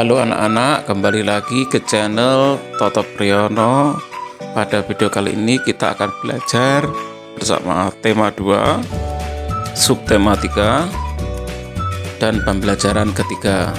Halo anak-anak, kembali lagi ke channel Toto Priyono. Pada video kali ini kita akan belajar bersama tema 2, subtema 3, dan pembelajaran ketiga.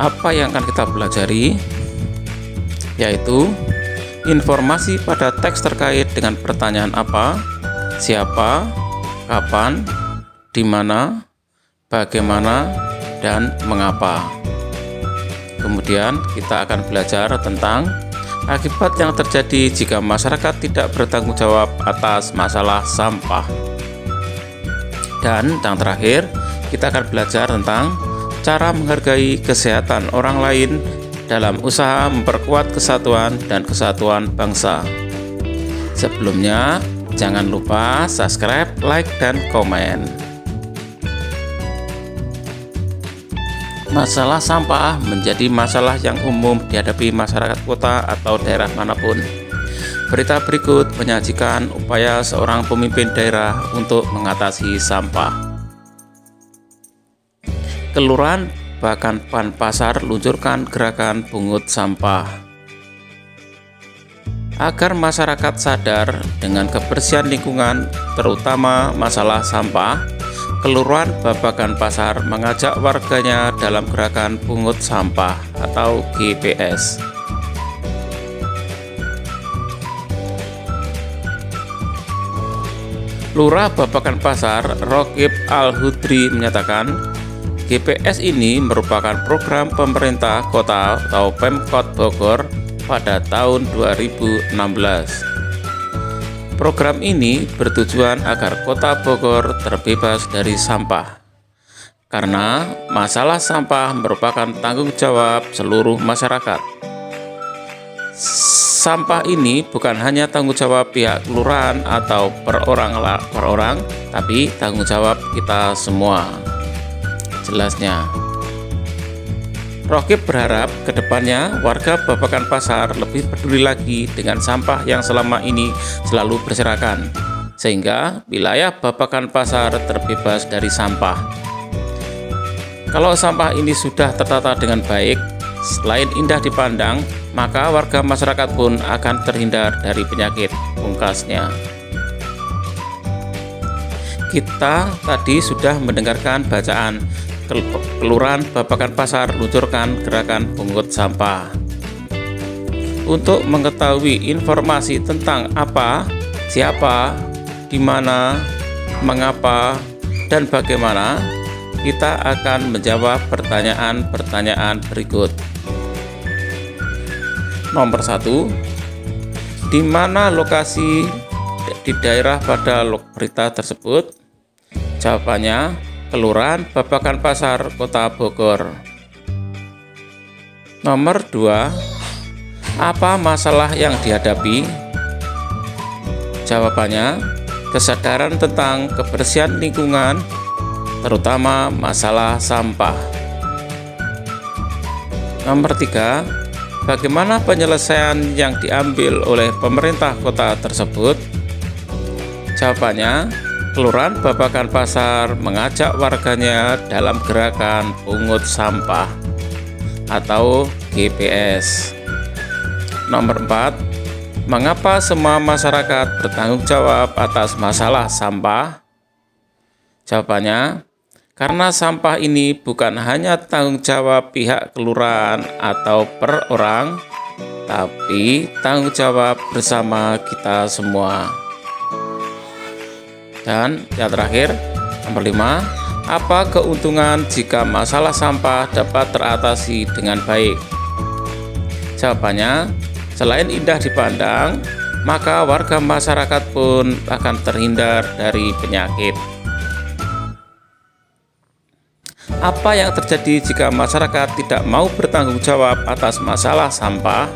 Apa yang akan kita pelajari? Yaitu informasi pada teks terkait dengan pertanyaan apa, siapa, kapan, di mana, bagaimana, dan mengapa. Kemudian kita akan belajar tentang akibat yang terjadi jika masyarakat tidak bertanggung jawab atas masalah sampah. Dan yang terakhir, kita akan belajar tentang cara menghargai kesehatan orang lain dalam usaha memperkuat kesatuan dan kesatuan bangsa. Sebelumnya, jangan lupa subscribe, like, dan komen. Masalah sampah menjadi masalah yang umum dihadapi masyarakat kota atau daerah manapun. Berita berikut menyajikan upaya seorang pemimpin daerah untuk mengatasi sampah. Kelurahan bahkan Pasar luncurkan gerakan pungut sampah. Agar masyarakat sadar dengan kebersihan lingkungan, terutama masalah sampah, Kelurahan Babakan Pasar mengajak warganya dalam gerakan pungut sampah atau GPS. Lurah Babakan Pasar, Rokib Al-Hudri menyatakan, GPS ini merupakan program pemerintah kota atau Pemkot Bogor pada tahun 2016. Program ini bertujuan agar Kota Bogor terbebas dari sampah, karena masalah sampah merupakan tanggung jawab seluruh masyarakat. Sampah ini bukan hanya tanggung jawab pihak kelurahan atau per orang, tapi tanggung jawab kita semua. Jelasnya, Rokib berharap kedepannya warga Babakan Pasar lebih peduli lagi dengan sampah yang selama ini selalu berserakan, sehingga wilayah Babakan Pasar terbebas dari sampah. Kalau sampah ini sudah tertata dengan baik, selain indah dipandang, maka warga masyarakat pun akan terhindar dari penyakit, pungkasnya. Kita tadi sudah mendengarkan bacaan Kelurahan Babakan Pasar luncurkan gerakan pungut sampah. Untuk mengetahui informasi tentang apa, siapa, di mana, mengapa, dan bagaimana, kita akan menjawab pertanyaan-pertanyaan berikut. Nomor 1, di mana lokasi di daerah pada berita tersebut? Jawabannya, Kelurahan Babakan Pasar, Kota Bogor. Nomor 2, apa masalah yang dihadapi? Jawabannya, kesadaran tentang kebersihan lingkungan, terutama masalah sampah. Nomor 3, bagaimana penyelesaian yang diambil oleh pemerintah kota tersebut? Jawabannya, Kelurahan Babakan Pasar mengajak warganya dalam gerakan pungut sampah atau GPS. Nomor 4, mengapa semua masyarakat bertanggung jawab atas masalah sampah? Jawabannya, karena sampah ini bukan hanya tanggung jawab pihak kelurahan atau per orang, tapi tanggung jawab bersama kita semua. Dan yang terakhir, nomor 5, apa keuntungan jika masalah sampah dapat teratasi dengan baik? Jawabannya, selain indah dipandang, maka warga masyarakat pun akan terhindar dari penyakit. Apa yang terjadi jika masyarakat tidak mau bertanggung jawab atas masalah sampah?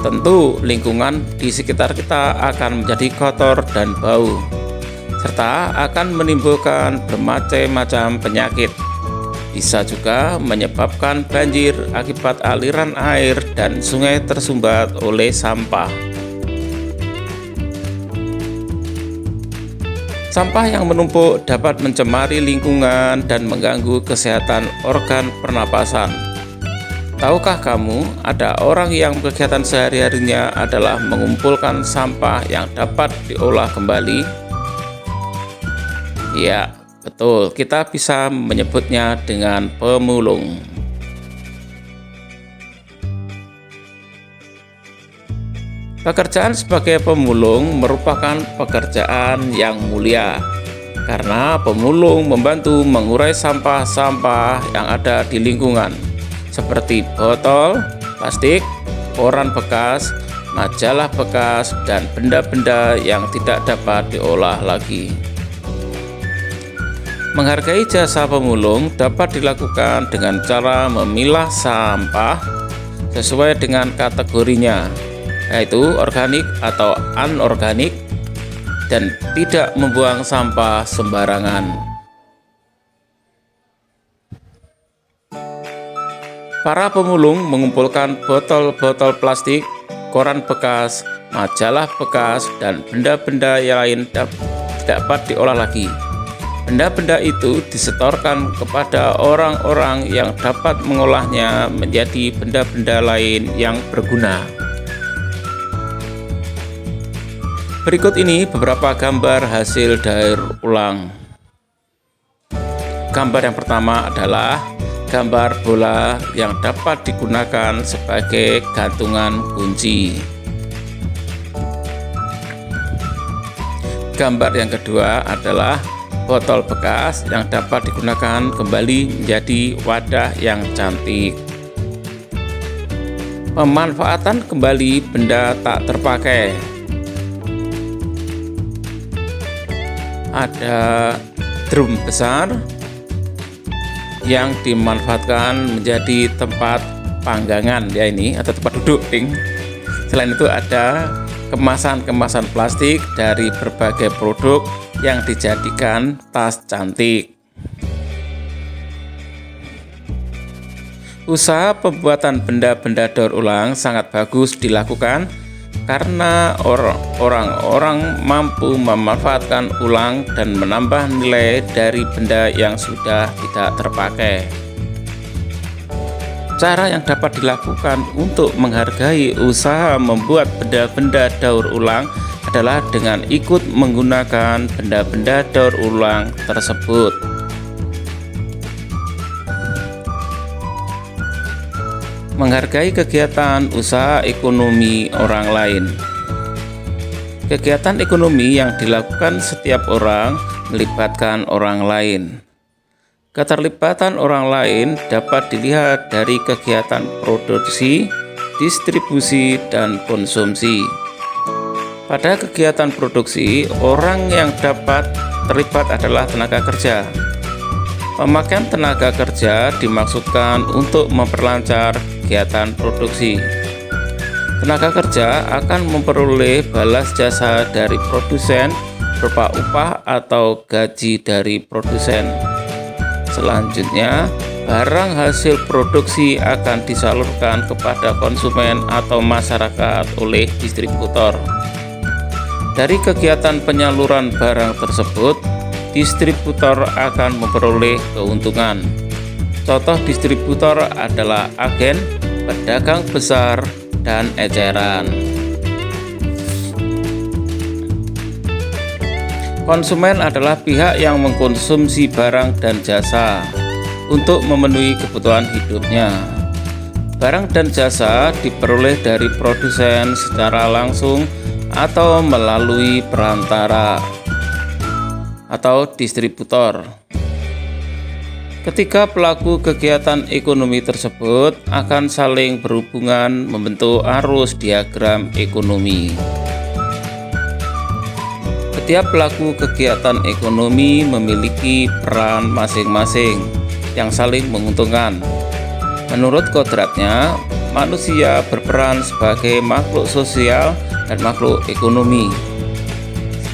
tentu lingkungan di sekitar kita akan menjadi kotor dan bau, serta akan menimbulkan bermacam-macam penyakit. Bisa juga menyebabkan banjir akibat aliran air dan sungai tersumbat oleh sampah. Sampah yang menumpuk dapat mencemari lingkungan dan mengganggu kesehatan organ pernapasan. Tahukah kamu, ada orang yang kegiatan sehari-harinya adalah mengumpulkan sampah yang dapat diolah kembali? Ya, betul, kita bisa menyebutnya dengan pemulung. Pekerjaan sebagai pemulung merupakan pekerjaan yang mulia, karena pemulung membantu mengurai sampah-sampah yang ada di lingkungan, seperti botol, plastik, koran bekas, majalah bekas, dan benda-benda yang tidak dapat diolah lagi. Menghargai jasa pemulung dapat dilakukan dengan cara memilah sampah sesuai dengan kategorinya, yaitu organik atau anorganik, dan tidak membuang sampah sembarangan. Para pemulung mengumpulkan botol-botol plastik, koran bekas, majalah bekas, dan benda-benda yang lain dapat diolah lagi. Benda-benda itu disetorkan kepada orang-orang yang dapat mengolahnya menjadi benda-benda lain yang berguna. Berikut ini beberapa gambar hasil daur ulang. Gambar yang pertama adalah gambar bola yang dapat digunakan sebagai gantungan kunci. Gambar yang kedua adalah botol bekas yang dapat digunakan kembali menjadi wadah yang cantik. Pemanfaatan kembali benda tak terpakai. Ada drum besar yang dimanfaatkan menjadi tempat panggangan ya ini, atau tempat duduk. Selain itu ada kemasan-kemasan plastik dari berbagai produk yang dijadikan tas cantik. Usaha pembuatan benda-benda daur ulang sangat bagus dilakukan karena orang-orang mampu memanfaatkan ulang dan menambah nilai dari benda yang sudah tidak terpakai. Cara yang dapat dilakukan untuk menghargai usaha membuat benda-benda daur ulang adalah dengan ikut menggunakan benda-benda daur ulang tersebut. Menghargai kegiatan usaha ekonomi orang lain. Kegiatan ekonomi yang dilakukan setiap orang melibatkan orang lain. Keterlibatan orang lain dapat dilihat dari kegiatan produksi, distribusi, dan konsumsi. Pada kegiatan produksi, orang yang dapat terlibat adalah tenaga kerja. Pemakaian tenaga kerja dimaksudkan untuk memperlancar kegiatan produksi. Tenaga kerja akan memperoleh balas jasa dari produsen berupa upah atau gaji dari produsen. Selanjutnya, barang hasil produksi akan disalurkan kepada konsumen atau masyarakat oleh distributor. Dari kegiatan penyaluran barang tersebut, distributor akan memperoleh keuntungan. Contoh distributor adalah agen, pedagang besar, dan eceran. Konsumen adalah pihak yang mengkonsumsi barang dan jasa untuk memenuhi kebutuhan hidupnya. Barang dan jasa diperoleh dari produsen secara langsung atau melalui perantara atau distributor. Ketiga pelaku kegiatan ekonomi tersebut akan saling berhubungan membentuk arus diagram ekonomi. Setiap pelaku kegiatan ekonomi memiliki peran masing-masing yang saling menguntungkan. Menurut kodratnya, manusia berperan sebagai makhluk sosial dan makhluk ekonomi.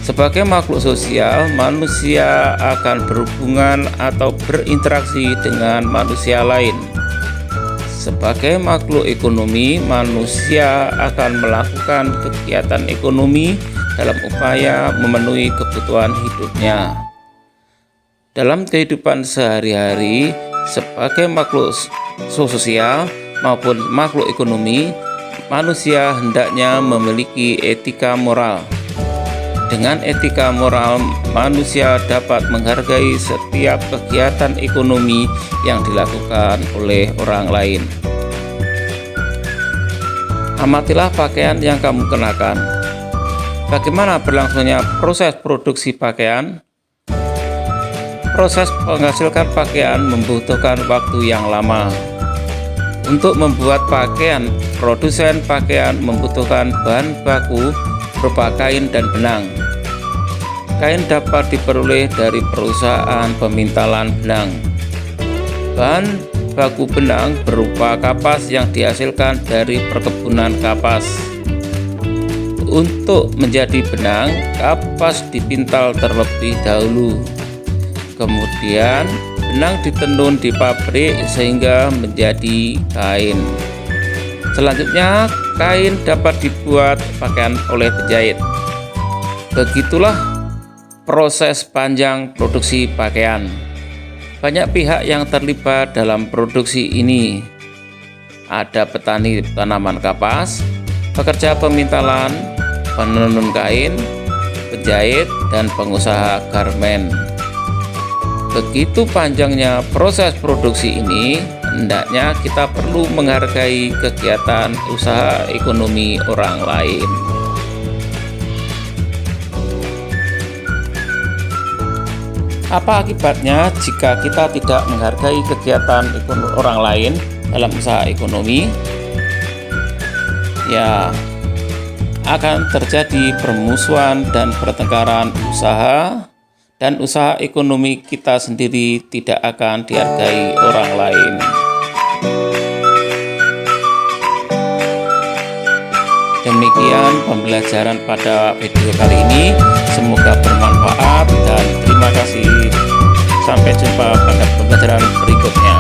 Sebagai makhluk sosial, manusia akan berhubungan atau berinteraksi dengan manusia lain. Sebagai makhluk ekonomi, manusia akan melakukan kegiatan ekonomi dalam upaya memenuhi kebutuhan hidupnya. Dalam kehidupan sehari-hari, sebagai makhluk sosial maupun makhluk ekonomi, manusia hendaknya memiliki etika moral. Dengan etika moral, manusia dapat menghargai setiap kegiatan ekonomi yang dilakukan oleh orang lain. Amatilah pakaian yang kamu kenakan. Bagaimana berlangsungnya proses produksi pakaian? Proses menghasilkan pakaian membutuhkan waktu yang lama. Untuk membuat pakaian, produsen pakaian membutuhkan bahan baku berupa kain dan benang. Kain dapat diperoleh dari perusahaan pemintalan benang. Bahan baku benang berupa kapas yang dihasilkan dari perkebunan kapas. Untuk menjadi benang, kapas dipintal terlebih dahulu. Kemudian benang ditenun di pabrik sehingga menjadi kain. Selanjutnya, kain dapat dibuat pakaian oleh penjahit. Begitulah proses panjang produksi pakaian. Banyak pihak yang terlibat dalam produksi ini. Ada petani tanaman kapas, pekerja pemintalan, penenun kain, penjahit, dan pengusaha garmen. Begitu panjangnya proses produksi ini, hendaknya kita perlu menghargai kegiatan usaha ekonomi orang lain. Apa akibatnya jika kita tidak menghargai kegiatan orang lain dalam usaha ekonomi? Ya, akan terjadi permusuhan dan pertengkaran usaha, dan usaha ekonomi kita sendiri tidak akan dihargai orang lain. Demikian pembelajaran pada video kali ini, semoga bermanfaat dan terima kasih. Sampai jumpa pada pembelajaran berikutnya.